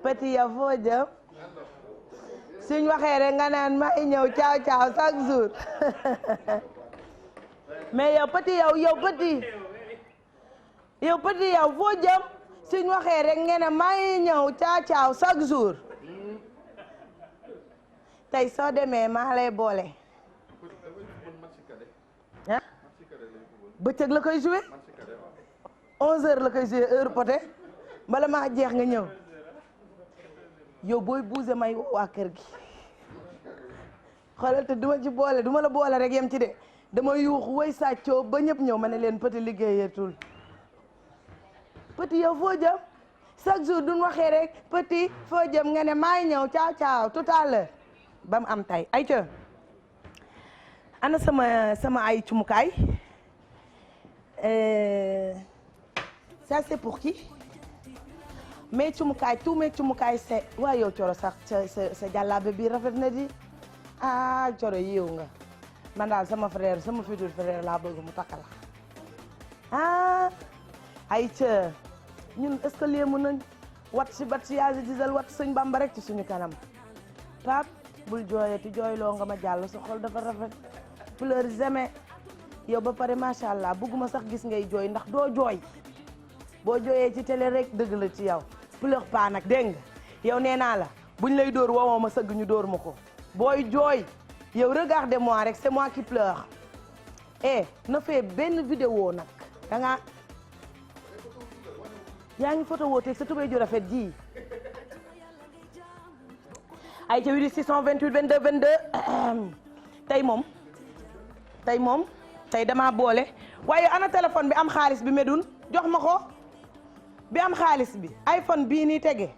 petit yow foo jëm suñ waxee rek nga naan may ñëw caaw caaw chaque jour mais yow petit yow petit yow foo jëm suñ waxee rek nga ne may ñëw caaw caaw chaque jour tey soo demee maa lay boole ah bëccëg la koy joué 11h la koy joué heure poté bala maa jeex nga ñëw yow booy buuse may waa kër gi xoolal te duma ci boole duma la boole rek yem ci de dama yuuxu way sàccoo ba ñëpp ñëw ma ne leen petit liggéeyatul petit yow foo jëm chaque jour duñ waxee rek petit foo jëm nga ne maay ñëw caaw caaw tout à l'heure ba mu am tay ay ca ana sama ay cumukaay ça c'est pour qui mais cumukaay tout mais cumukaay c'est waa yow coro sax sa jàllaabe bi rafet na di ah coro yiw nga man daal sama frère sama futur frère laa bëgg mu takka la ah ay ca ñun est-ce que léemu nañ wat si bat si yaasi disal wat sëñ Bamba rek ci suñu kanam pap bul jooyati jooyloo nga ma jàll sa xol dafa rafet fleur jamais yow ba pare macha allah bëgguma sax gis ngay jooy ndax doo jooy boo jooyee ci télé rek dëgg la ci yow pleure pas nag dégg nga yow nee naa la buñ lay dóor woowoo ma sëgg ñu dóor ma ko booy jooy yow regardez-moi rek c'est moi qui pleure na fee benn vidéo nag da nga yaa ngi photo woo teg sa tubéy ju rafet ji ay ca 628 22 22 tey dama boole waaye ana téléphone bi am xaalis bi medun jox ma ko bi am xaalis bi iPhone bii nii tege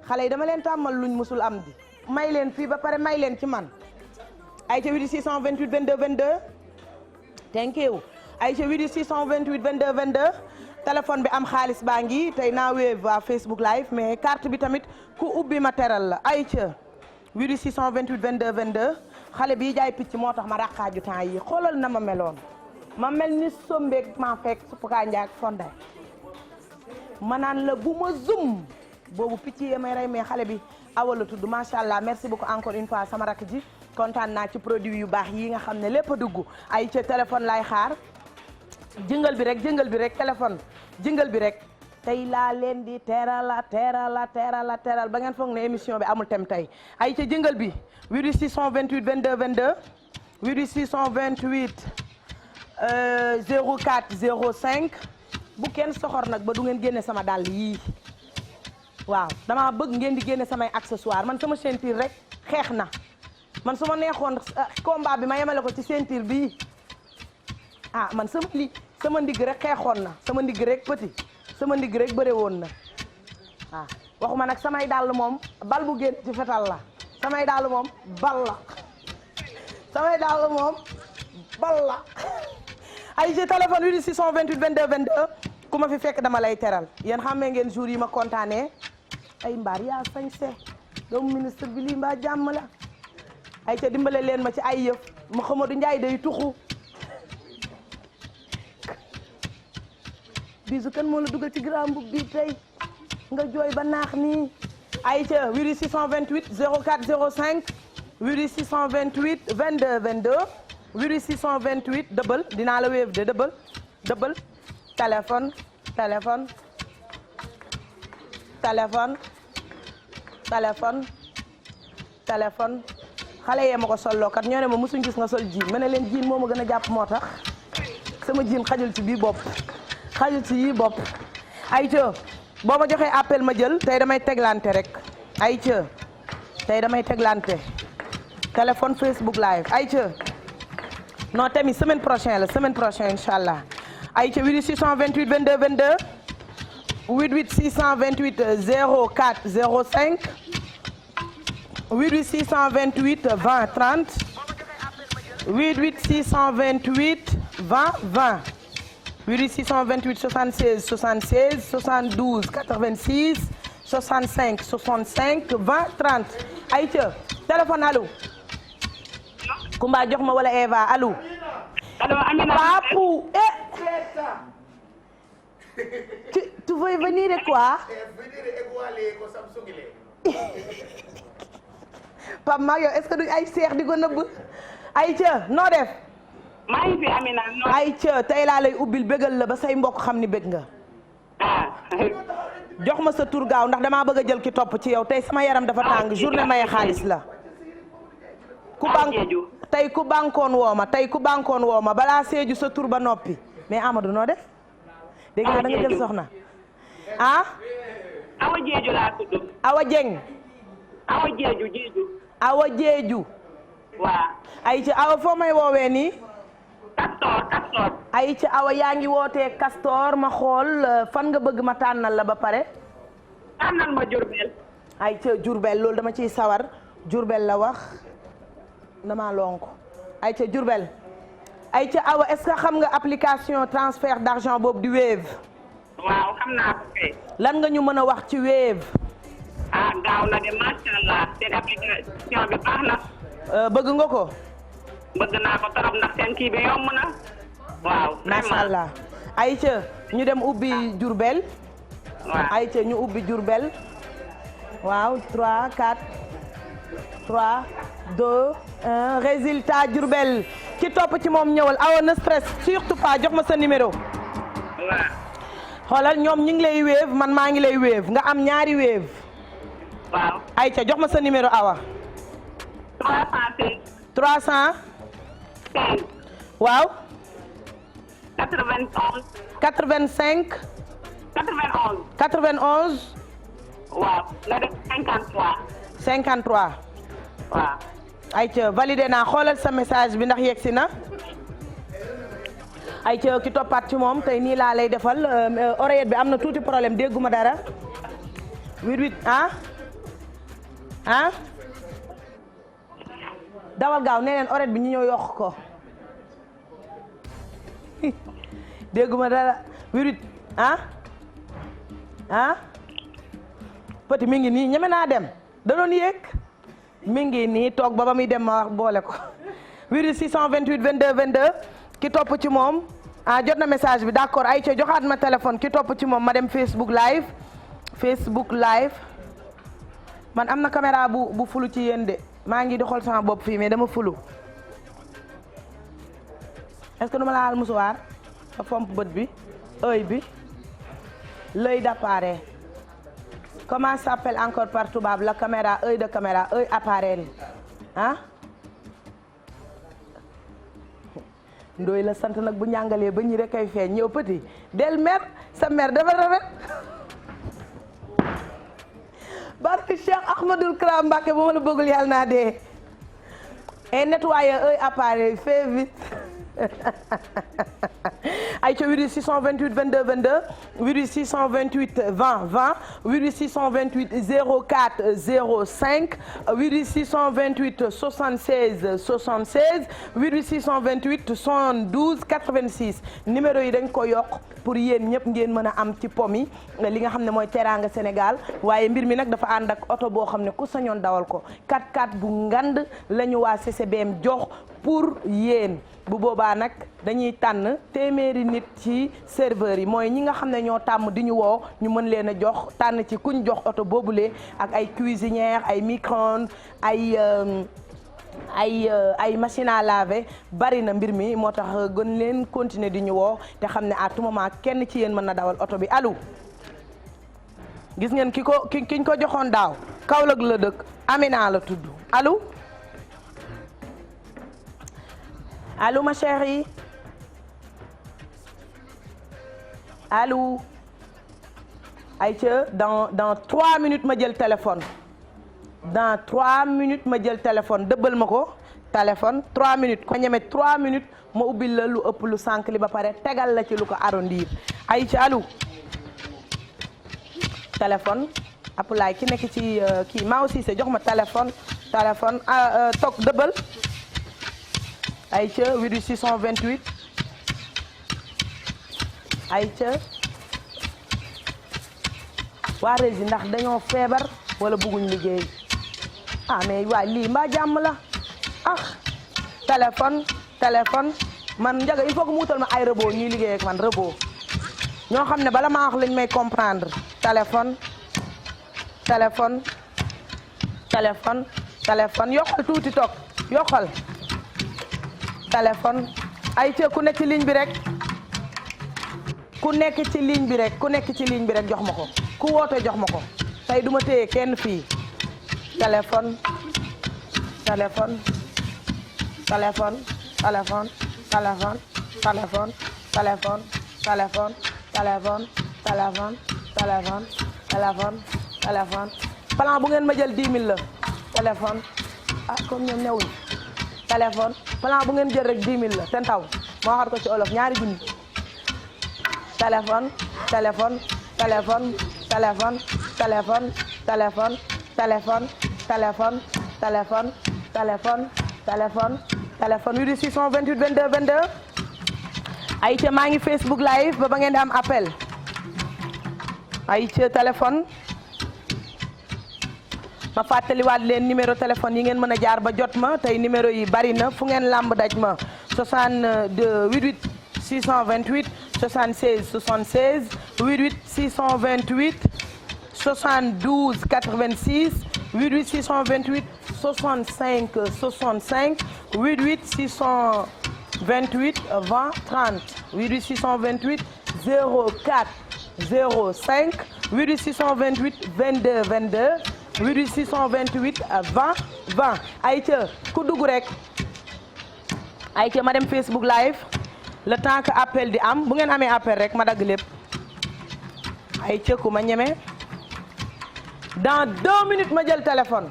xale yi dama leen tàmmal luñ musul am di may leen fii ba pare may leen ci man ay ca 628 22 22 thank you ay ca 628 22 22 téléphone bi am xaalis baa ngi tey naa Wave waa Facebook live mais carte bi tamit ku ubbi ma teral la ay ca 628 22 22 xale bii jaay picc moo tax ma ràqaaju temps yi xoolal na ma meloon ma mel ni sombeeg maa fekk suppu kànja ak fonde ma naan la bu ma zoom boobu picc yi may rey mais xale bi Awa la tudd macha allah merci beaucoup encore une fois sama rakk ji kontaan naa ci produit yu baax yi nga xam ne lépp a dugg ay ca téléphone lay xaar jëngal bi rek téléphone jëngal bi rek tey laa leen di teral ba ngeen foog ne émission bi amul tem tey ay ca jëngal bi 628 22 22 628 04 05 bu kenn soxor nag ba du ngeen génne sama dàll yii waaw dama bëgg ngeen di génne samay accessoire man sama ceinture rek xeex na man su ma neexoon combat bi ma yemale ko ci ceinture bii man sama ndigg rek xeexoon na sama ndigg rek petit sama ndigg rek bëre woon na waxuma nag samay dàll moom bal bu génn ci fetal la samay dàll moom bal la samay dàll moom bal la ay ci téléphone 628 22 22 ku ma fi fekk dama lay teral yéen xammee ngeen jour yi ma kontaanee ay mbaar yaa sañse doomu ministre bi lii mbaa jàmm la ay ca dimbale leen ma ci ay yëf Mouhamadou Ndiaye day tuxu bisu kan moo la dugal ci grand boub bi tey nga jooy ba naax nii ay ca 628 04 05 628 22 22 628 dëbbal dinaa la wéef de dëbbal téléphone xale yee ma ko solloo kat ñoo ne ma musuñ gis nga sol jiin ma ne leen jiin moo ma gën a jàpp moo tax sama jiin xajul ci bii bopp xajul ci yii bopp ay ca boo ma joxee appel ma jël tey damay teglante rek ay ca tey damay teglante téléphone Facebook live ay ca non tamit semaine prochaine incha allah ay ca 628 22 22 88 628 04 05 88 628 20 30 88 628 20 20 88 628 76 76 72 86 65 65 20 30 ayca téléphone allo Kumba jox ma wala Eva allo allo Amina Papu tu veux venir et quoi? Pape Mario est-ce que du ay seex di ko nëbb ay ca noo def. maa ngi fi Amina. ay ca tey laa lay ubbil bégal la ba say mbokk xam ni bég nga. jox ma sa tur gaaw ndax damaa bëgg a jël ki topp ci yow tey sama yaram dafa tàng journée maye xaalis la. ku bank tey ku bankoon woo ma tey ku bankoon woo ma balaa seeju sa tur ba noppi mais Amadou noo def. dégg nga da nga jël soxna. ah. Awa Jeeju laa tudd. Awa Jeng. Awa Jeeju. Awa Jeeju. waaw. ay ci Awa foo may woowee nii. Castor. ay ci Awa yaa ngi wootee Castor ma xool fan nga bëgg ma tànnal la ba pare. tànnal ma Diourbel. ay ca Diourbel loolu dama ciy sawar Diourbel la wax dama lonk ay ca Diourbel ay ca Awa est-ce que xam nga application transfert d'argent boobu di Wave. waaw xam naa ko kay. lan nga ñu mën a wax ci Wave. gaaw na de macha allah seen application bi baax na. bëgg nga ko. bëgg naa ko trop ndax seen kii bi yomb na. waaw macha allah ay ca ñu dem ubbi Diourbel. waaw ay ca ñu ubbi Diourbel. waaw 3 4 3 2 1 résultat Diourbel ki topp ci moom ñëwal Awa na stress surtout pas jox ma sa numéro. waaw. xoolal ñoom ñu ngi lay Wave man maa ngi lay Wave nga am ñaari Wave. waaw. ayca jox ma sa numéro Awa. 316. 300. 15. waaw. 91. 85. 91. 91. waaw nga def 53. 53. waaw. ayca validé naa xoolal sa message bi ndax yegsi na. ayca ki toppaat ci moom tey nii laa lay defal oreillette bi am na tuuti problème dégguma dara. 88 ah. dawal gaaw nee neen oreillette bi ñu ñëw yokk ko. dégguma dara 88 petit mi ngi nii ñeme naa dem da doon yéeg mi ngi nii toog ba muy dem ma wax boole ko 88 628 22 22 ki topp ci moom jot na message bi d'accord ay ca joxaat ma téléphone ki topp ci moom ma dem Facebook live man am na caméra bu fulu ci yéen de maa ngi di xool sama bopp fii mais dama fulu est-ce que du ma laal musuwaar sa fomp bët bi œil bi l'œil d'appareil comment s'appelle encore par tubaab la caméra œil de caméra œil appareil ndooy la sant nag bu ñàngalee ba ñi rek ay feeñ ñëw petit del mer sa mer dafa rafet barke Cheikh Ahmadoul Kram Mbacké ba ma la bëggul yàlla naa dee et nettoyer œil appareil fait vite ayca 88 628 22 22 88 628 20 20 88 628 04 05 88 628 76 76 88 628 72 86 numéro yi dañ ko yokk pour yéen ñëpp ngeen mën a am ci pom yi li nga xam ne mooy teraanga Sénégal waaye mbir mi nag dafa ànd ak oto boo xam ne ku sañoon dawal ko 4x4 bu ngand la ñu waa CCBM jox pour yéen bu boobaa nag dañuy tànn téeméeri nit ci serveur yi mooy ñi nga xam ne ñoo tàmm di ñu woo ñu mën leen a jox tànn ci kuñ jox oto boobule ak ay cuisinière ay micro-ondes ay machine à laver bari na mbir mi moo tax gën leen continuer di ñu woo te xam ne à tout moment kenn ci yéen mën na dawal oto bi allo gis ngeen kiñ ko joxoon daaw Kaolack la dëkk Amina la tudd allo allo ma chérie allo ayca dans 3 minutes ma jël téléphone dans 3 minutes ma jël téléphone dëbbal ma ko téléphone 3 minutes ko ñeme 3 minutes ma ubbil la lu ëpp lu sànq li ba pare tegal la ci lu ko arrondir ayca allo téléphone apulaay ki nekk ci kii maa aussi jox ma téléphone toog dëbbal ayca 88 628 ayca waa Rési ndax dañoo feebar wala bëgguñ liggéey mais waay lii mbaa jàmm la téléphone man njaga il faut que mu wutal ma ay robot ñuy liggéey ak man robot ñoo xam ne bala maa wax lañ may comprendre téléphone téléphone téléphone téléphone yokkal tuuti toog yokkal téléphone ay ca ku nekk ci ligne bi rek ku nekk ci ligne bi rek ku nekk ci ligne bi rek jox ma ko ku woote jox ma ko tey duma téye kenn fii téléphone téléphone téléphone téléphone téléphone téléphone téléphone téléphone téléphone téléphone téléphone téléphone téléphone plan bu ngeen ma jël 10 000 la téléphone ah comme ñoom ñëwuñ téléphone plan bu ngeen jël rek 10 000 la ten taw moo waxat ko ci olof ñaari junni téléphone téléphone téléphone téléphone téléphone téléphone téléphone téléphone téléphone téléphone téléphone téléphone 8 628 22 22 ayca maa ngi Facebook live ba ngeen di am appel ayca téléphone ma fàttaliwaat leen numéro téléphone yi ngeen mën a jaar ba jot ma tey numéro yi bari na fu ngeen làmb daj ma 62 88 628 76 76 88 628 72 86 88 628 65 65 88 628 20 30 88 628 04 05 88 628 22 22 88 628 20 20 ayca ku dugg rek ayca ma dem Facebook live le temps que appel di am bu ngeen amee appel rek ma dagg lépp ayca ku ma ñeme dans 2 minutes ma jël téléphone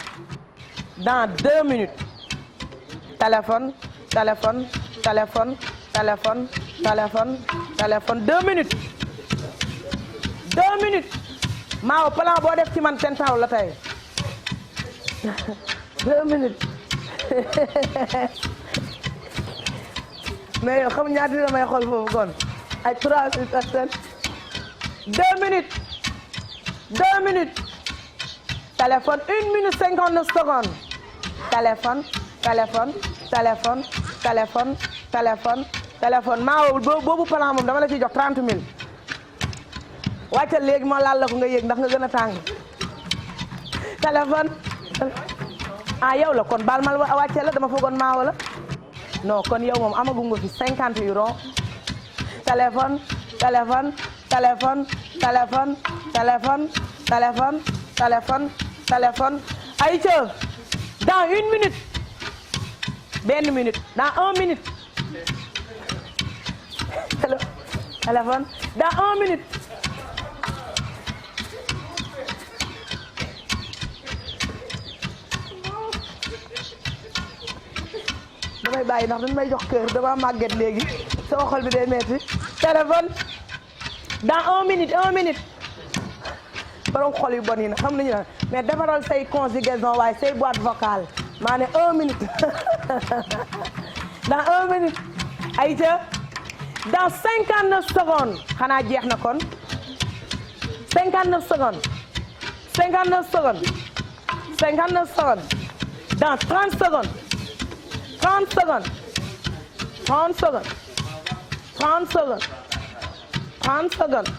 dans 2 minutes téléphone téléphone téléphone téléphone téléphone téléphone 2 minutes 2 minutes maa plan boo def ci man ten taw la tey 2 minutes mais yow xam ñaata dina may xool foofu kon ay 3 personnes 2 minutes 2 minutes téléphone 1 minute 59 secondes téléphone téléphone téléphone téléphone téléphone téléphone maa boobu plan moom dama la ciy jox 30 000 wàccal léegi ma laal la ko nga yéeg ndax nga gën a tàng téléphone ah yow la kon baal ma wàcce la dama foogoon maa wala non kon yow moom amagu nga fi 50 euros téléphone téléphone téléphone téléphone téléphone téléphone téléphone téléphone ayca dans 1 minute benn minute dans 1 minute téléphone dans 1 minute damay bàyyi ndax dañ may jox kër dama màgget léegi sama xol bi day metti téléphone dans 1 minute 1 minute borom xol yu bon yi nag xam nañu ne mais defaral say conjugaison waaye say boîte vocale maa ne 1 minute dans 1 minute ayca dans 59 secondes xanaa jeex na kon 59 secondes 59 secondes 59 secondes dans 30 secondes 30 secondes 30 secondes 30 secondes 30 secondes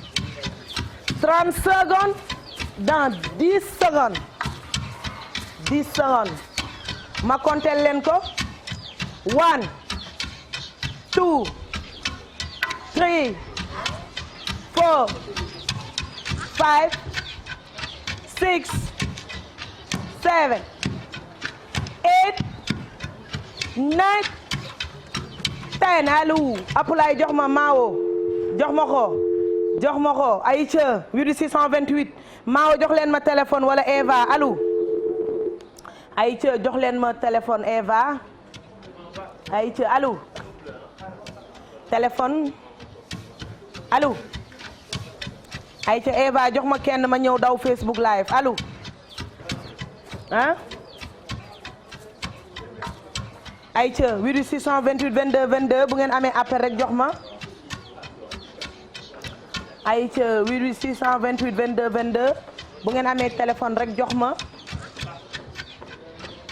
30 secondes dans 10 secondes 10 secondes ma compter leen ko 1 2 3 4 5 6 7 8 9 10 allo Apulaay jox ma Maawo jox ma ko jox ma ko Aïcha 8628 Maawo jox leen ma téléphone wala Eva allo Aïcha jox leen ma téléphone Eva Aïcha allo téléphone allo Aïcha Eva jox ma kenn ma ñëw daw Facebook live allo ah Aïcha 8628 22 22 bu ngeen amee appel rek jox ma Aïcha 8628 22 22 bu ngeen amee téléphone rek jox ma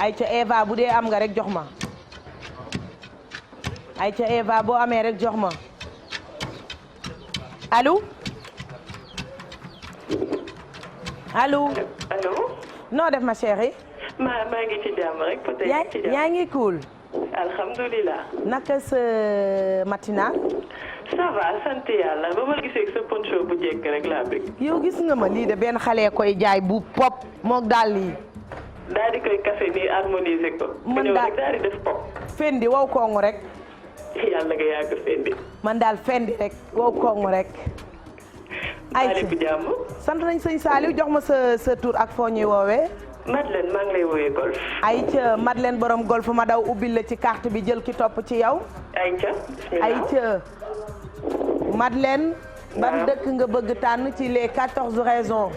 Aïcha Eva bu dee am nga rek jox ma Aïcha Eva boo amee rek jox ma allo allo. allo. noo def ma chérie. maa ngi ci jàmm rek. peut-être yaa ngi cool. alhamdulilah. naka sa matinal. ça va sant yàlla ba ma gisee sa poncho bu jekk rek laa bëgg. yow gis nga ma lii de benn xale koy jaay bu pop moog daal lii. daal di koy café nii harmoniser ko. man daal di def pop. fendi wow koŋŋ rek. yàlla nga yàgg fendi. man daal fendi rek wow koŋŋ rek. ay bu jàmm. sant nañ sëñ Saliou jox ma sa tur ak foo ñuy woowee. Madeleine maa ngi lay woowee golf. ayca Madeleine borom golf ma daw ubbil la ci carte bi jël ki topp ci yow. ayca Madeleine. ban dëkk nga bëgg tànn ci les 14 raisons.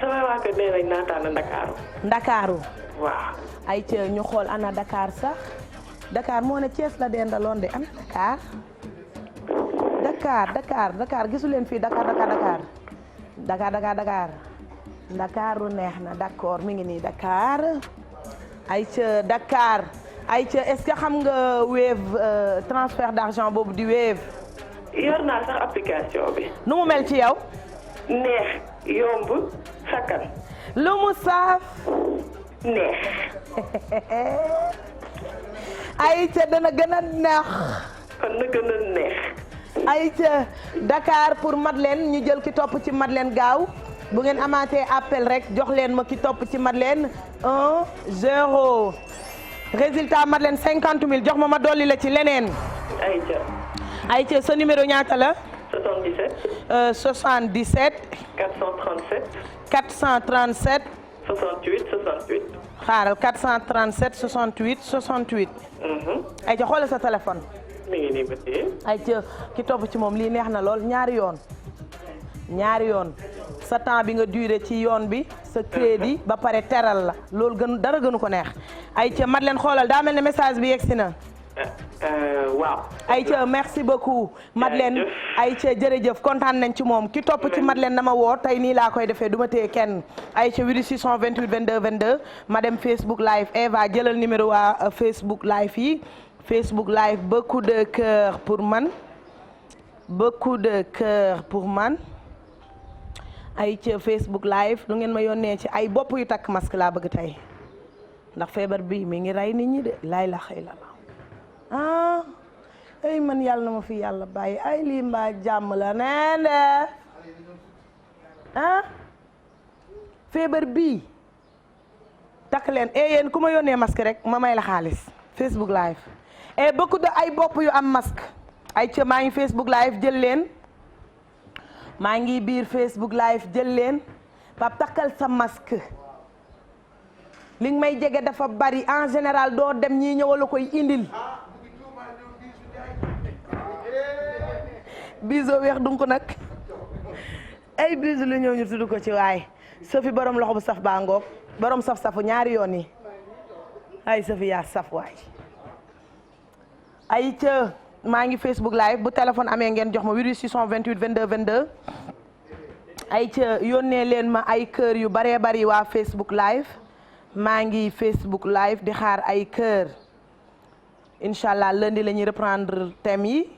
samay waa kër nee nañ naa tànn Ndakaaru. Ndakaaru. waaw. ayca ñu xool ana Dakar sax. Dakar moo ne Thiès la dendaloon de ana Dakar gisu leen fii Dakar. Ndakaaru neex na d'accord mi ngi nii Dakar. ayca Dakar. ayca est-ce que xam nga Wave transfert d'argent boobu di Wave. yor naa sax application bi. nu mu mel ci yow. neex yomb sakkan. lu mu saaf. neex. ayca dana gën a neex. kon na gën a neex. ayca Dakar pour Madeleine ñu jël ki topp ci Madeleine gaaw bu ngeen amaatee appel rek jox leen ma ki topp ci Madeleine 1-0 résultat Madeleine 50 000 jox ma dolli la ci leneen. ayca sa numéro ñaata la. 77. 77. 437. 437. 68. xaaral 437 68 68. ayca xoolal sa téléphone. mi ngi nii ba tey. ayca ki topp ci moom lii neex na lool ñaari yoon sa temps bi nga duré ci yoon bi sa crédit ba pare teral la loolu dara gënu ko neex. ayca Madeleine xoolal daa mel ne message bi yegsi na. waaw. ayca merci beaucoup Madeleine. ayca jërëjëf kontaan nañ ci moom ki topp ci Madeleine na ma woo tey nii laa koy defee du ma téye kenn. ayca 628 22 22 ma dem Facebook live Eva jëlal numéro waa Facebook live yi. Facebook live beaucoup de cœur pour man ay ca Facebook live lu ngeen ma yónnee ci ay bopp yu takk masque laa bëgg tey ndax feebar bi mi ngi rey nit ñi de laay la xëy la ay man yàlla na ma fi yàlla bàyyi ay lii mbaa jàmm la neen de feebar bii takk leen yéen ku ma yónnee masque rek ma may la xaalis Facebook live et beaucoup de ay bopp yu am masque ay ca maa ngi Facebook live jël leen maa ngi biir Facebook live jël leen Pape takkal sa masque li nga may jege dafa bari en général doo dem ñii ñëwala koy indil biso weex dunk nag ay biso lu ñëw ñu tudd ko ci waay Sophie borom loxo bu saf baa ngoog borom saf-safu ñaari yoon yi ay Sophie yaa saf waay ay ca maa ngi Facebook live bu téléphone amee ngeen jox ma 628 22 22 ay ca yónnee leen ma ay kër yu baree bari waa Facebook live maa ngi Facebook live di xaar ay kër incha allah lundi la ñuy reprendre thème yi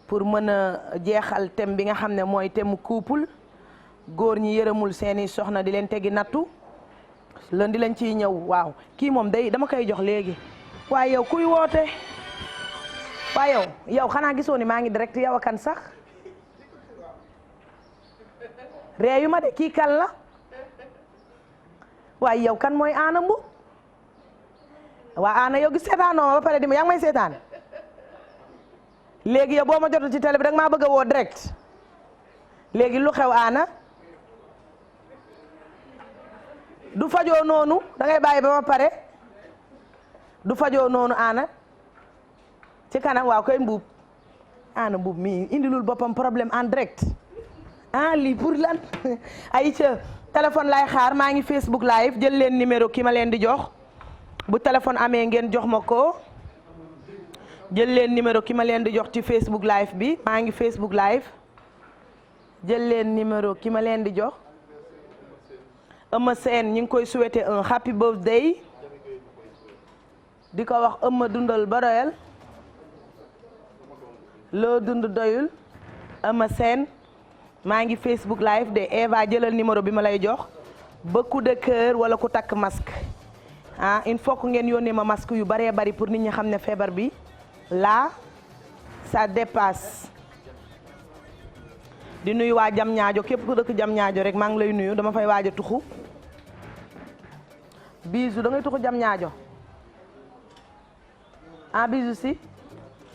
pour mën a jeexal thème bi nga xam ne mooy thème couple góor ñi yërëmul seeni soxna di leen tegi nattu lundi lañ ciy ñëw waaw kii moom day dama koy jox léegi waaye yow kuy woote. waaye yow xanaa gisoo ni maa ngi direct yow akan sax réeyu ma de kii kan la waaye yow kan mooy Anna Mbu waa Anna yow gis seetaanoo ma ba pare di ma yaa ngi may seetaan léegi yow boo ma jotu ci télé bi danga maa bëgg a woo direct léegi lu xew Anna du fajoo noonu da ngay bàyyi ba ma pare du fajoo noonu Anna ci kanam waaw koy mbuub Anna mbuub mi indilul boppam problème en direct lii pour lan ay ca téléphone lay xaar maa ngi Facebook live jël leen numéro ki ma leen di jox bu téléphone amee ngeen jox ma ko jël leen numéro ki ma leen di jox ci Facebook live bi maa ngi Facebook live jël leen numéro ki ma leen di jox Eumeu Sène ñu ngi koy souhaiter un happy birthday di ko wax Eumeu dundal ba doyal loo dund doyul Eumeu Sène maa ngi Facebook live de Eva jëlal numéro bi ma lay jox ba coup de cœur wala ku takk masque ah il faut que ngeen yónnee ma masque yu baree bari pour nit ñi xam ne feebar bi là ça dépasse. di nuyu waa jam ñaajo képp ku dëkk jam ñaajo rek maa ngi lay nuyu dama fay waaj a tuxu bisu da ngay tuxu jam ñaajo ah bisu si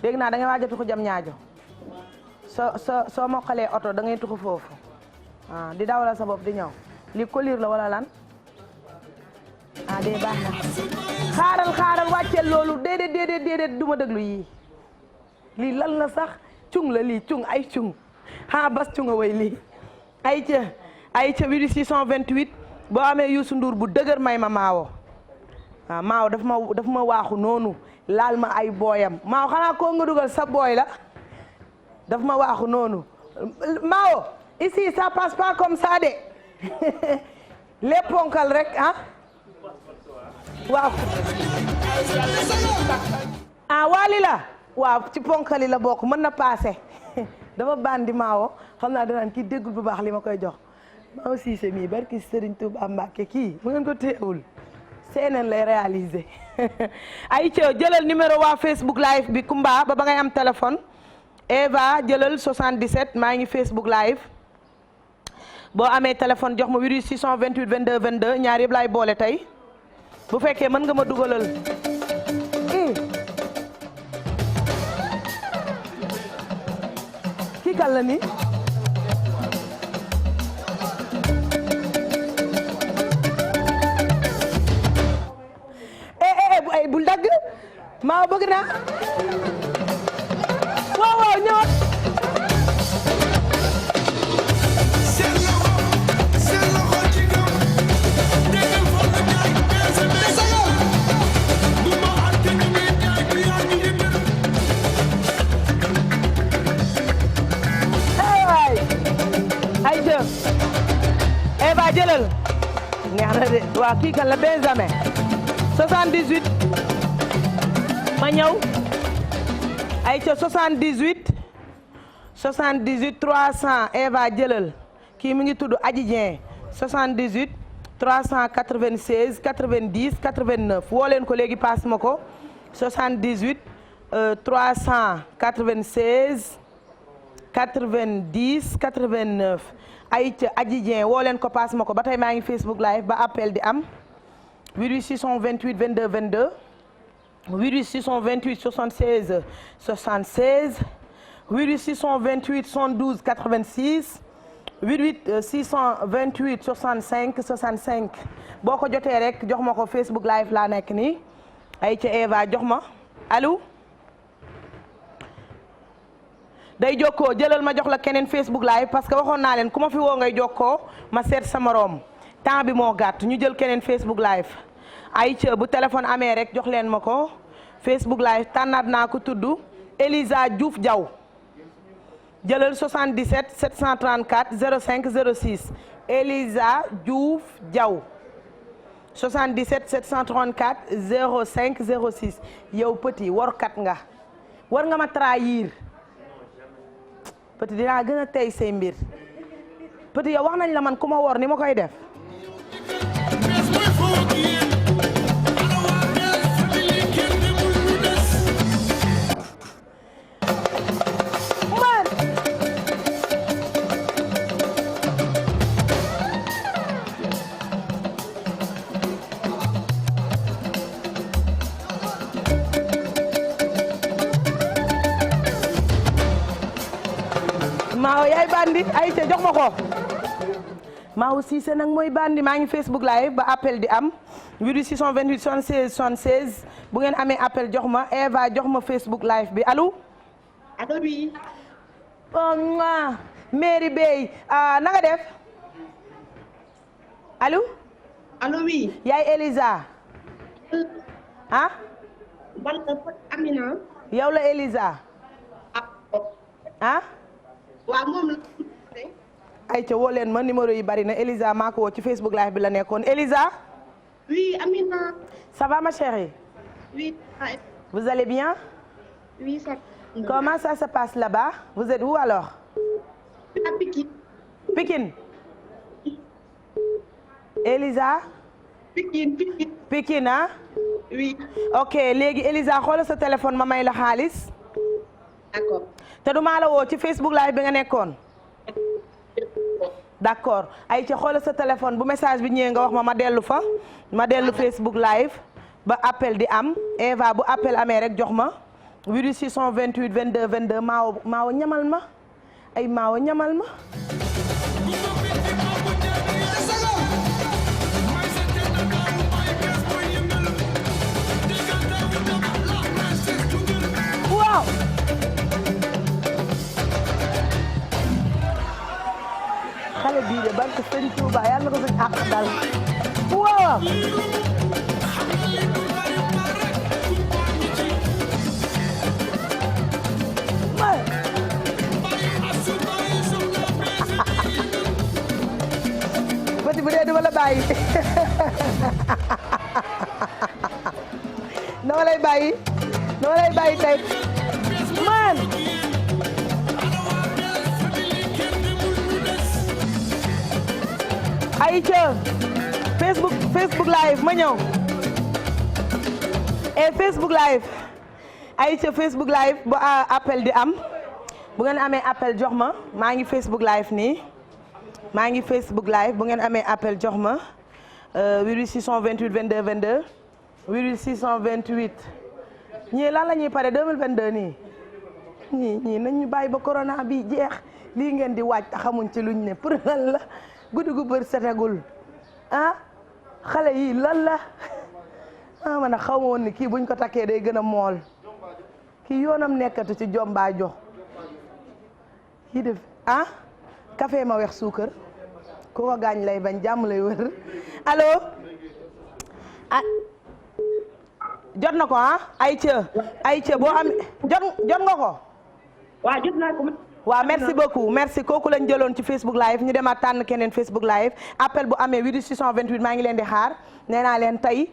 dégg naa da ngay waaj a tuxu jam ñaajo soo mokkalee oto da ngay tuxu foofu ah di dawalal sa bopp di ñëw li collier la wala lan ah dee baax na xaaral wàcceel loolu déedéet du ma déglu yii lii lan la sax cung la lii cung ay cung bas cunga way lii ay ca 628 boo amee Youssou Ndour bu dëgër may ma maawo waaw maawo daf ma waaxu noonu laal ma ay booyam maawo xanaa koo nga dugal sa booy la daf ma waaxu noonu maawo ici ça passe pas comme ça de les ponkal rek waaw waali la waaw ci ponkali la bokk mën na paase dafa bandi maawo xam naa danaan kii déggul bu baax li ma koy jox maawo Cissé mii barki Serigne Touba Mbacke kii mu ngeen ko téewul CNN lay réaliser ay ca jëlal numéro waa Facebook live bi Kumba ba ngay am téléphone Eva jëlal 77 maa ngi Facebook live boo amee téléphone jox ma 628 22 22 ñaar yëpp laay boole tey bu fekkee mën nga ma dugalal kii kan la ni bul dagg maa bëgg naa waaw ñëw Eva jëlal neex na de waa kii kan la Benjamin 78 ma ñëw ay ca 78 300 Eva jëlal kii mi ngi tudd Adji Dieng 78 396 90 89 woo leen ko léegi paas ma ko 78 396 90 89 ay ca Adji Dieng woo leen ko paas ma ko ba tey maa ngi Facebook live ba appel di am 628 22 22 628 76 76 628 72 86 628 65 65 boo ko jotee rek jox ma ko Facebook live laa nekk nii ay ca Eva jox ma allo day jokkoo jëlal ma jox la keneen Facebook live parce que waxoon naa leen ku ma fi woo ngay jokkoo ma seet sa moroom temps bi moo gàtt ñu jël keneen Facebook live ay ca bu téléphone amee rek jox leen ma ko Facebook live tànnaat naa ko tudd Elisa Diouf Diaw jëlal 77 734 05 06 Elisa Diouf Diaw 77 734 05 06 yow petit warkat nga war nga ma trahir petit dinaa gën a tey say mbir petit yow wax nañ la man ku ma wor ni ma koy def Maaw yaay bandi ay ca jox ma ko Maaw Cissé nag mooy bandi maa ngi Facebook live ba appel di am 628 76 76 bu ngeen amee appel jox ma Eva jox ma Facebook live bi allo. allo oui. Mary Bey na nga def allo. allo oui. yaay Elisa. ah. Amina. yow la Elisa. ah. waaw moom la. ayca woo leen ma numéro yi bari na Elisa maa ko woo ci Facebook live bi la nekkoon Elisa. oui Amina. ça va ma chérie. oui. vous allez bien. oui ça. comment ça se passe là-bas vous êtes où alors. à Pikine. Pikine Elisa Pikine ah oui ok léegi Elisa xoolal sa téléphone ma may la xaalis d'accord te du maa la woo ci Facebook live bi nga nekkoon d'accord ay ca xoolal sa téléphone bu message bi ñëwee nga wax ma dellu fa ma dellu Facebook live ba appel di am Eva bu appel amee rek jox ma 8 628 22 22 maawo ñamal ma ay maawo ñamal ma waaw xale bii de barke sëñ Touba yàlla na ko sëñ àq dal waaw Petit bu dee duma la bàyyi dama lay bàyyi tey man Aïcha Facebook live ma ñëw et Facebook live Aïcha Facebook live bu appel di am bu ngeen amee appel jox ma maa ngi Facebook live nii maa ngi Facebook live bu ngeen amee appel jox ma 88 628 22 22 88 628 ñii lan la ñuy pare 2022 nii ñii nañ ñu bàyyi ba corona bi jeex lii ngeen di waaj te xamuñ ci luñ ne pour lan la guddi gu bër setagul ah xale yi lan la ah man a xaw ma woon ni kii buñ ko takkee day gën a mool kii yoonam nekkatu ci jombaa jox kii def ah café ma weex suukar ku ko gaañ lay bañ jàmm lay wër allo ah jot na ko ah Aïcha boo am jot nga ko waaw jot naa ko waaw merci beaucoup merci kooku lañ jëloon ci Facebook live ñu demaat tànn keneen Facebook live appel bu amee 8 628 maa ngi leen di xaar nee naa leen tey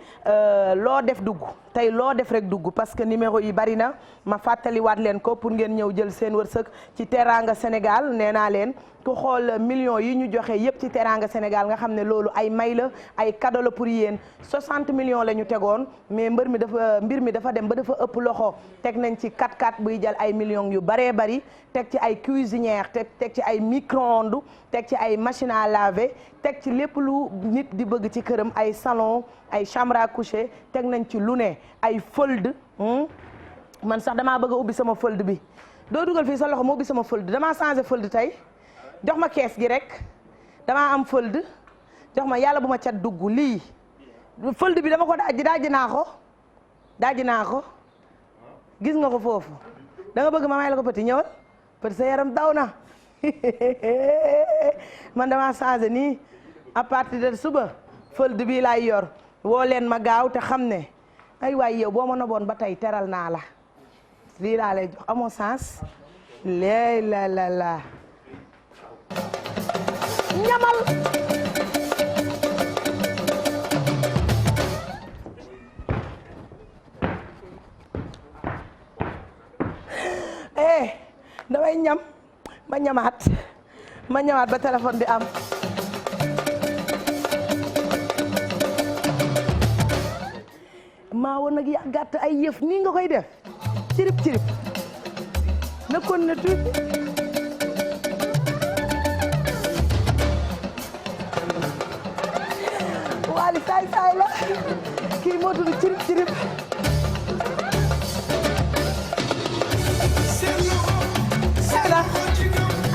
loo def dugg tey loo def rek dugg parce que numéro yi bari na ma fàttaliwaat leen ko pour ngeen ñëw jël seen wërsëg ci Teranga Sénégal nee naa leen ku xool millions yi ñu joxe yépp ci Teranga Sénégal nga xam ne loolu ay may la ay cadeau la pour yéen 60 millions la ñu tegoon mais mbir mi dafa dem ba dafa ëpp loxo teg nañ ci 4x4 buy jël ay millions yu baree bari teg ci ay cuisinière teg ci ay micro-ondes teg ci ay machine à laver teg ci lépp lu nit di bëgg ci këram ay salon ay chambre à coucher teg nañ ci lu ne ay fold man sax damaa bëgg a ubbi sama fold bi doo dugal fii sa loxo ma ubbi sama fold damaa changé fold tey jox ma kees gi rek damaa am fold jox ma yàlla bu ma cat dugg lii fold bi dama ko daaji naa ko gis nga ko foofu da nga bëgg ma may la ko petit ñëwal petit sa yaram daw na man damaa changé nii à partir de suba fold bii laay yor woo leen ma gaaw te xam ne ay waay yow boo ma noboon ba tey teral naa la lii laa lay jox amoo sens léey la ñamal damay ñam ma ñamaat ba téléphone bi am maa woon nag yaa gàtt ay yëf nii nga koy def cirip na kon na tuuti waali saay la kii moo tudd cirip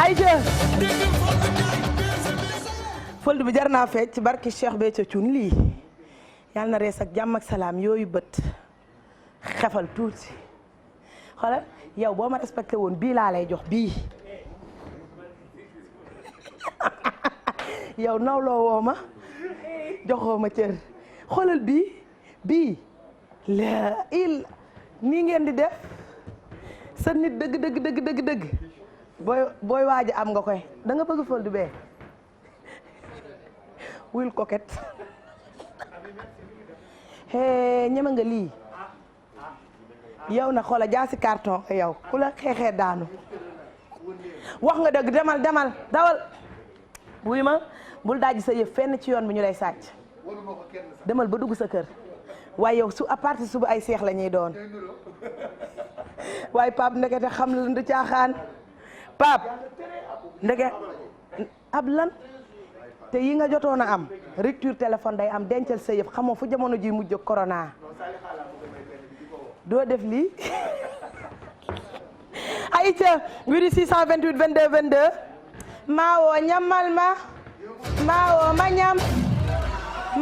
Aïcha fold bi jar naa fecc barki Cheikh Béthio Thioune lii yàlla na rees ak jàmm ak salaam yooyu bët xefal tuuti xoolal yow boo ma respecté woon bii laa lay jox bii yow nawloo woo ma joxoo ma cër xoolal bii la il nii ngeen di def sa nit dëgg booy waaj am nga koy da nga bëgg fold bee wil coquette ñeme nga lii yow na xoola jaasi carton yow ku la xeexee daanu wax nga dëgg demal dawal wuy ma bul dajji sa yëf fenn ci yoon bi ñu lay sàcc demal ba dugg sa kër waaye yow su à partir suba ay seex la ñuy doon waaye Pape ndekete xam la du caaxaan Pape ndeke ab lan te yi nga jotoon a am rupture téléphone day am dencal sa yëf xamoo fu jamono ji mujj corona doo def lii ayca 628 22 22 maawoo ñamal maawoo ma ñam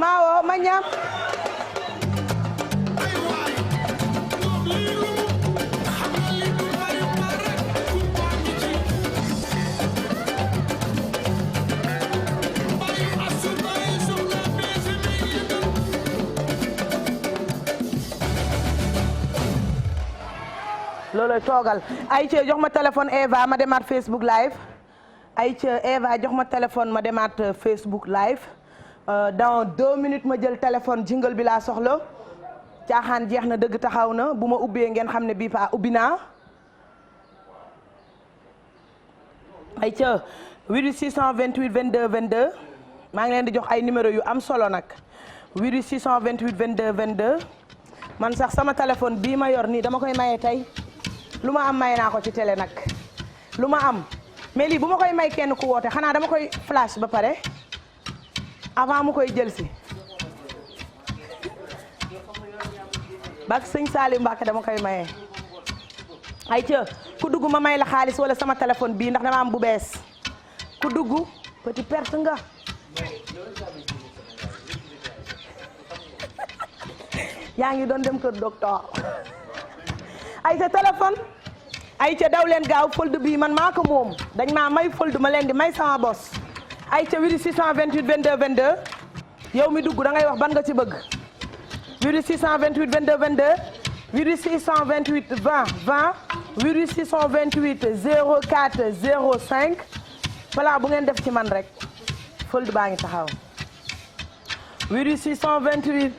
maawoo ma ñam looloy toogal ayca jox ma téléphone Eva ma demaat Facebook live ayca Eva jox ma téléphone ma demaat Facebook live dans 2 minutes ma jël téléphone jingle bi laa soxla caaxaan jeex na dëgg taxaw na bu ma ubbee ngeen xam ne bii pa ubbi naa ayca 628 22 22 maa ngi leen di jox ay numéro yu am solo nag 628 22 22 man sax sama téléphone bii ma yor nii dama koy maye tey lu ma am maye naa ko ci télé nag lu ma am mais lii bu ma koy may kenn ku woote xanaa dama koy flash ba pare avant mu koy jël si bak sëñ Salim Mbacke dama koy maye ayca ku dugg ma may la xaalis wala sama téléphone bii ndax dama am bu bees ku dugg petit perte nga yaa ngi doon dem kër docteur ayca téléphone ayca daw leen gaaw fold bii man maa ko moom dañ maa may fold ma leen di may sama bos ayca 628 22 22 yow mi dugg da ngay wax ban nga ci bëgg 628 22 22 628 20 20 628 04 05 voilà bu ngeen def ci man rek fold baa ngi taxaw 628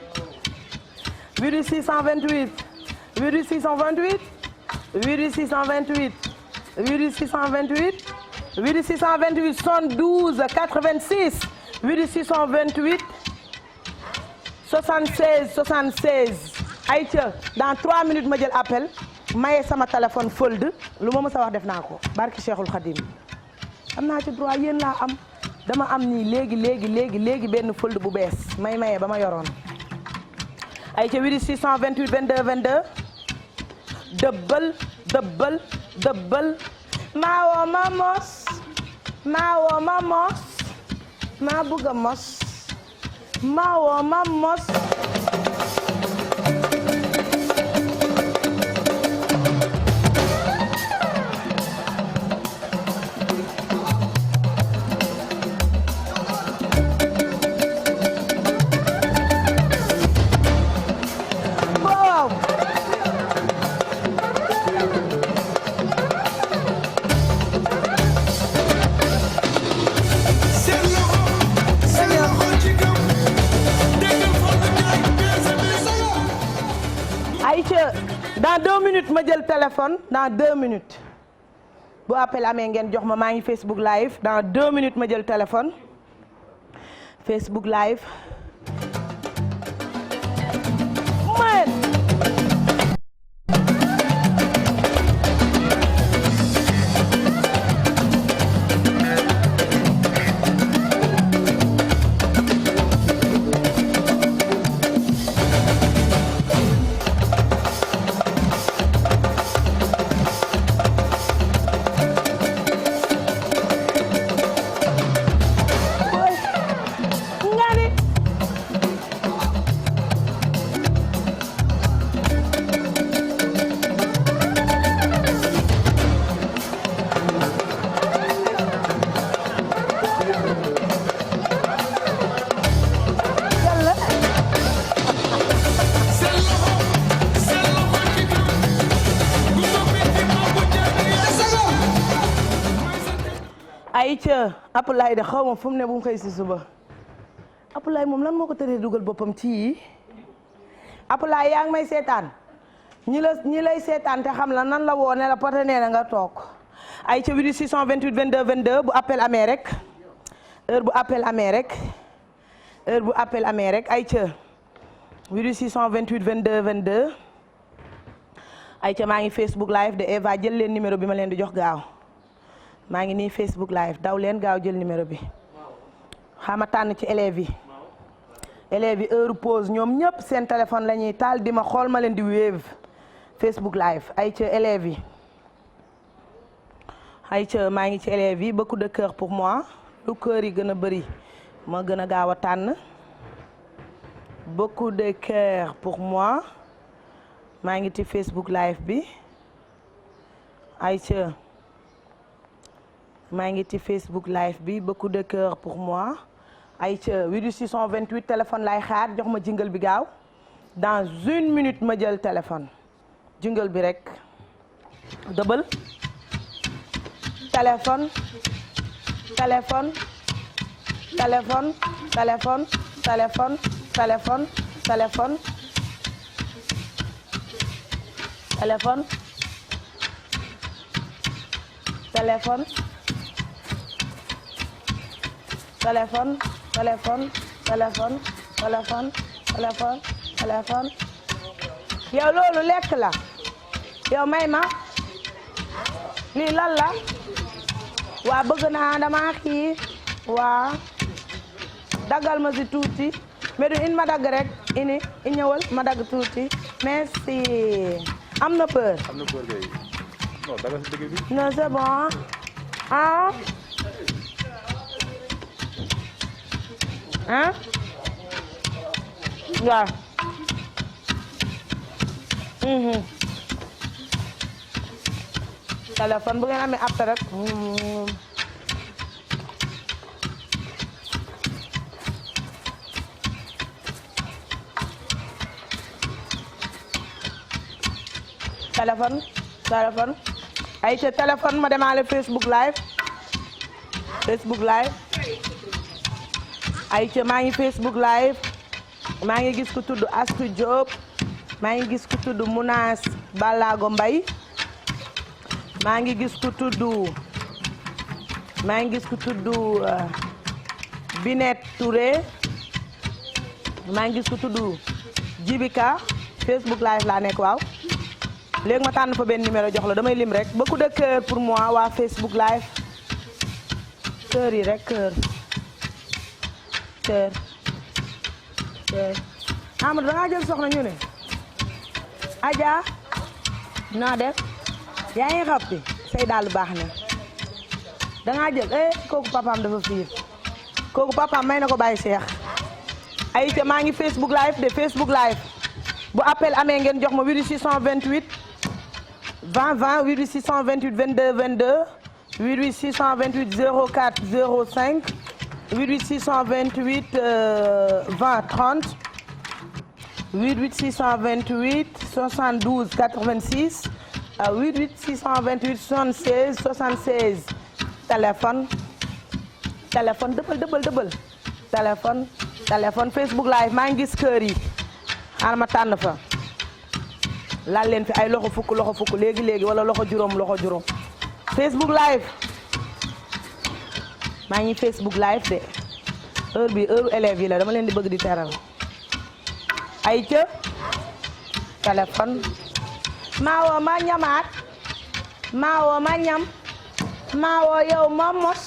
628 628 628 628 72 86 628 76 76 ayca dans 3 minutes ma jël appel maye sama téléphone fold lu ma mës a wax def naa ko barki Cheikhul Khadim am naa ci droit yéen laa am dama am nii léegi benn fold bu bees may maye ba ma yoroon ayca 628 22 22 dëbbal maawoo ma mos maa bëgg a mos maawoo ma mos dans 2 minutes ma jël téléphone dans 2 minutes bu appel amee ngeen jox ma maa ngi Facebook live dans 2 minutes ma jël téléphone Facebook live man ayca Apulaay de xaw ma fu mu ne bu mu xëy si suba Apulaay moom lan moo ko teree dugal boppam ci yi Apulaay yaa ngi may seetaan ñi lay seetaan te xam la nan la woo ne la pote nee na nga toog ayca 628 22 22 bu appel amee rek heure bu appel amee rek ay ca 628 22 22 ay ca maa ngi Facebook live de Eva jël leen numéro bi ma leen di jox gaaw maa ngi nii Facebook live daw leen gaaw jël numéro bi xama tànn ci élèves yi heure pause ñoom ñëpp seen téléphone la ñuy taal di ma xool ma leen di wave Facebook live ay ca élèves yi ay ca maa ngi ci élèves yi beaucoup de cœur pour moi lu cœur yi gën a bëri ma gën a gaaw a tànn beaucoup de cœur pour moi maa ngi ci Facebook live bi ay ca maa ngi ci Facebook live bi beaucoup de cœur pour moi ay ca 628 téléphone lay xaar jox ma jingle bi gaaw dans 1 minute ma jël téléphone jingle bi rek dëbal téléphone téléphone téléphone téléphone téléphone téléphone téléphone téléphone téléphone téléphone téléphone téléphone téléphone téléphone téléphone yow loolu lekk la yow may ma lii lan la waa bëgg naa dama xii waa daggal ma si tuuti mais du in ma dagg rek ini i ñëwal ma dagg tuuti merci am na peur kay non daggal si dëgg bi non c'est bon ah ah waaw téléphone bu ngeen amee après rek téléphone ay ca téléphone ma demaale Facebook live ay ca maa ngi Facebook live maa ngi gis ku tudd Astou Diop maa ngi gis ku tudd Mounas Balago Mbaye maa ngi gis ku tudd Binet Touré maa ngi gis ku tudd Jibika Facebook live laa nekk waaw léegi ma tànn fa benn numéro jox la damay lim rek beaucoup de cœur pour moi waa Facebook live cœur yi rek cœur Amadou da ngaa jël soxna ñu ne Adja naa def yaa ngi xappi say daal baax na da ngaa jël kooku papaam dafa fiir kooku papaam may na ko bàyyi Cheikh ay ca maa ngi Facebook live bu appel amee ngeen jox ma 628 20 20 628 22 22 628 04 05 628 20 30 628 72 86 628 76 76 téléphone dëbal téléphone Facebook live maa ngi gis kër yi xaaral ma tànn fa laal leen fi ay loxo fukk léegi wala loxo juróom Facebook live maa ngi Facebook live de heure bi heure élèves yi la dama leen di bëgg di teral ay ca téléphone maawo ma ñamaat maawo ma ñam maawo yow ma mos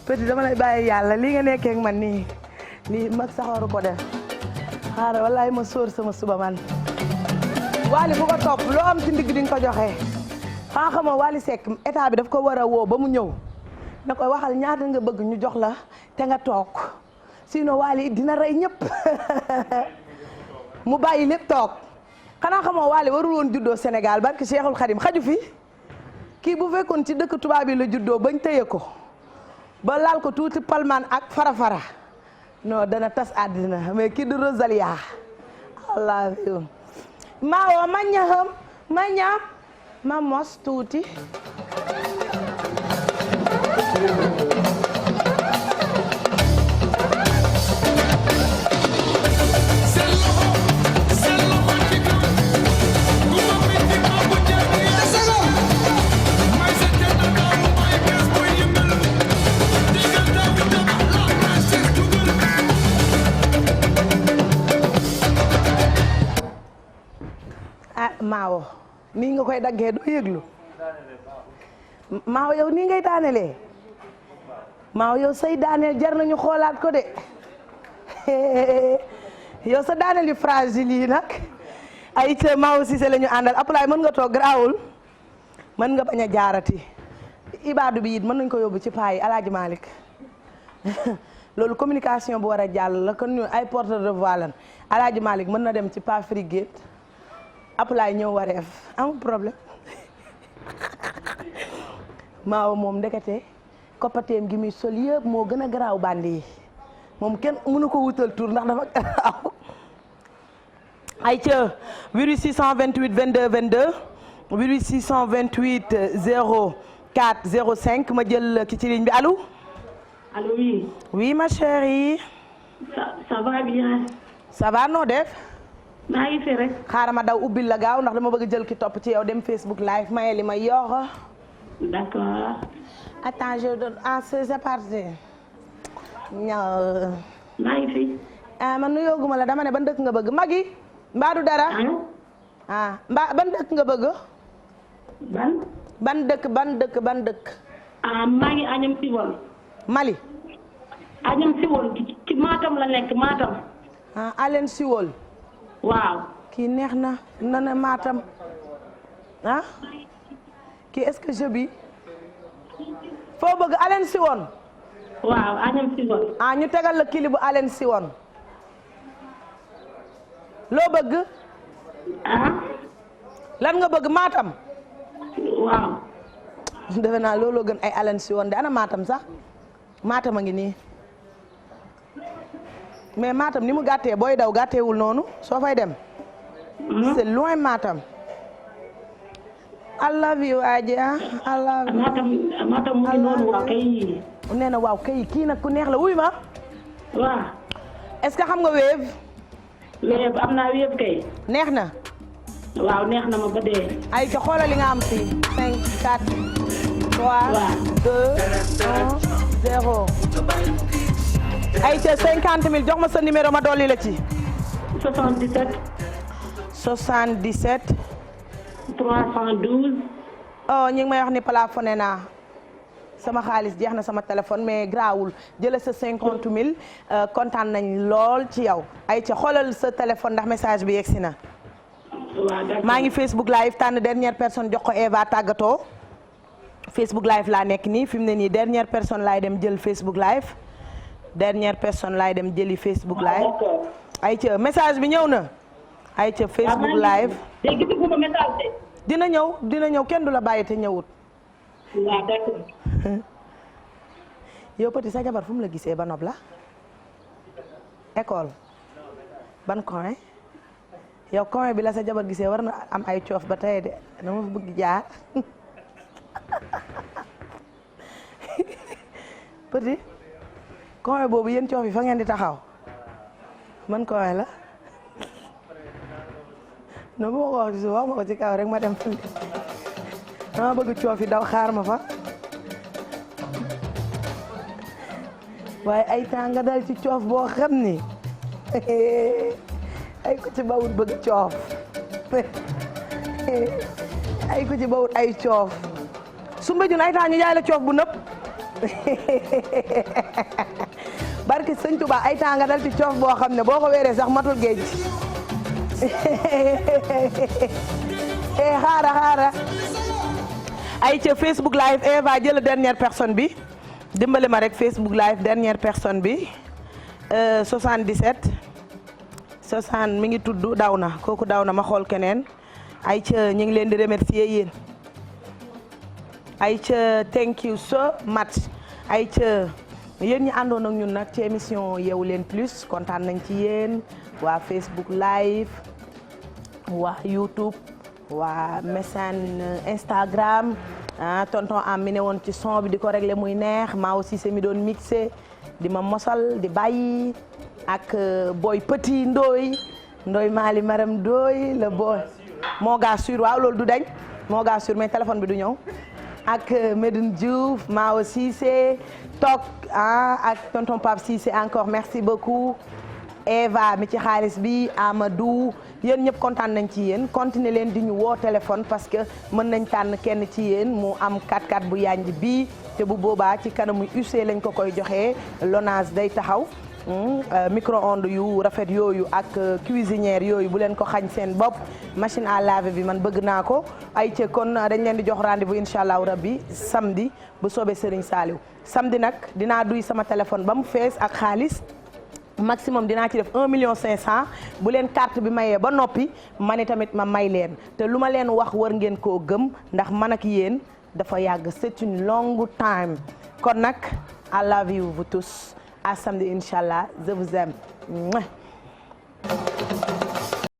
petit dama lay bàyyi yàlla lii nga nekkee ak man nii lii mag saxaru ko def xaaral wallaay ma sóor sama suba man Wally bu ko topp loo am ci ndigg di nga ko joxe xam nga Wally Seck état bi daf ko war a woo ba mu ñëw na koy waxal ñaata nga bëgg ñu jox la te nga toog sinon Wally dina rey ñëpp mu bàyyi lépp toog xanaa xamoo Wally warul woon juddoo Sénégal barke Cheikhul Khadim xaju fi kii bu fekkoon ci dëkk tubaab yi la juddoo bañ tëye ko ba laal ko tuuti palmaan ak farafara non dana tas àddina mais kii du Rosalia Allah maa woo ma ñaxam ma ñaam ma mos tuuti Maawo nii nga koy daggee doo yëglu Maawo yow nii ngay daanelee Maawo yow say daaneel jar nañu xoolaat ko de yow sa daaneel yu fragile yi nag ay ca Maawo Cissé la ñu àndal Apulaay mën nga toog garaawul mën nga bañ a jaarati ibaadu bi it mën nañ ko yóbbu ci paa yi Alaaji Malick loolu communication bu war a jàll la kon ñu ay porteur de voix lan Alaaji Malick mën na dem ci paa Frigate Apulaay ñëw wareef amul problème Maawo moom ndekete koppateem gi muy sol yëpp moo gën a garaaw bandi yi moom kenn mënu ko wutal tur ndax dafa garaaw ay ca 88 628 22 22 88 628 04 05 ma jël ki ci ligne bi allo. allo oui. oui ma chérie. ça va bien. ça va noo def. maa ngi fi rek. xaaral ma daw ubbil la gaaw ndax dama bëgg jël ki topp ci yow dem Facebook live maye li ma yor. d'accord. attends je donne c'est parti. ñaar. maa ngi fi. man nuyooguma la dama ne ban dëkk nga bëgg Maggi. mbaadu dara. ban dëkk nga bëgg. ban dëkk. maa ngi Agnam Siwol. Mali. Agnam Siwol ci Matam la nekk Matam. Alen Siwol. waaw. kii neex na ne Matam kii est-ce que je bi foo bëgg Alen Siwon. waaw Agnam Siwol. ñu tegal la kili bu Alen Siwon. loo bëgg. lan nga bëgg Matam. waaw. defe naa looloo gën ay Alen Siwon de ana Matam sax Matam a ngi nii mais Matam ni mu gàttee booy daw gàtteewul noonu soo fay dem. c'est loin Matam. I love you Adja I love you. Matam mu ngi noonu waaw kay. nee na waaw kay kii nag ku neex la wuy ma. waaw. est-ce que xam nga Wave. Wave am naa Wave kay. neex na. waaw neex na ma ba dee. ay ca xoolal li nga am fii 5 4 3 2 1 0. ay ca 50 000 jox ma sa numéro ma dolli la ci. 77. 77. 312. oh ñu ngi may wax ni plafonné naa sama xaalis jeex na sama téléphone mais grawul jëlee sa 50 000 kontaan nañ lool ci yow. ay ca xoolal sa téléphone ndax message bi yegsi na. maa ngi Facebook live tànn dernière personne jox ko Eva tàggatoo. Facebook live laa nekk nii fi mu ne nii dernière personne laay dem jël Facebook live. dernière personne laay dem jëli Facebook live. ay ca message bi ñëw na. ay ca Facebook live. dina ñëw kenn du la bàyyi te ñëwut. waaw d'accord. yow Petit sa jabar fu mu la gisee ba nopp la. école. ban coin. yow coin bi la sa jabar gisee war na am ay coof ba tey de dama fa bëgg jaar. Petit. coin boobu yéen coof yi fa ngeen di taxaw. man coin la. no bu ma ko wax ci suuf wax ma ko ci kaw rek ma dem fële dama bëgg coof yi daw xaar ma fa waaye ay temps nga dal ci coof boo xam ni ay ko ci bawut bëgg coof ay ko ci bawut ay coof su mbéjun ay temps ñu jaay la coof bu nëpp barke sëñ Tuba ay temps nga dal ci coof boo xam ne boo ko weeree sax matul géej xaara ay ca Facebook live Eva jël dernière personne bi dimbali ma rek Facebook live dernière personne bi 77 Sosaan mi ngi tudd daw na kooku daw na ma xool keneen Aïcha ñu ngi leen di remercier yéen Aïcha thank you so much Aïcha yéen ñi àndoon ak ñun nag ci émission Yeewu Leen Plus kontaan nañ ci yéen waa Facebook live waa YouTube waa Messenger Instagram tonton am mi ne woon ci son bi di ko régler muy neex maa aussi mi doon mixé di ma mosal di bàyyi ak boy petit Ndoy Mali Maram Ndoy le boy moo gaa sur waaw loolu du dañ moo gaa sur mais téléphone bi du ñëw ak Medoune Diouf Mao Cissé toog ak tonton Pape Cissé encore merci beaucoup Eva mi ci xaalis bi Amadou yéen ñëpp kontaan nañ ci yéen continuer leen di ñu woo téléphone parce que mën nañ tànn kenn ci yéen mu am 4x4 bu yanj bii te bu boobaa ci kanamu UC lañ ko koy joxee Lonase day taxaw micro-ondes yu rafet yooyu ak cuisinière yooyu bu leen ko xañ seen bopp machine à laver bi man bëgg naa ko ay ca kon dañ leen di jox rendez-vous incha allahu rabbi samedi bu soobee Serigne Saliou samedi nag dinaa duy sama téléphone ba mu fees ak xaalis maximum dinaa ci def 1,5 million bu leen carte bi mayee ba noppi man tamit ma may leen te lu ma leen wax war ngeen koo gëm ndax man ak yéen dafa yàgg c'est une longue time kon nag I love you vous tous à samedi inchallah je vous aime.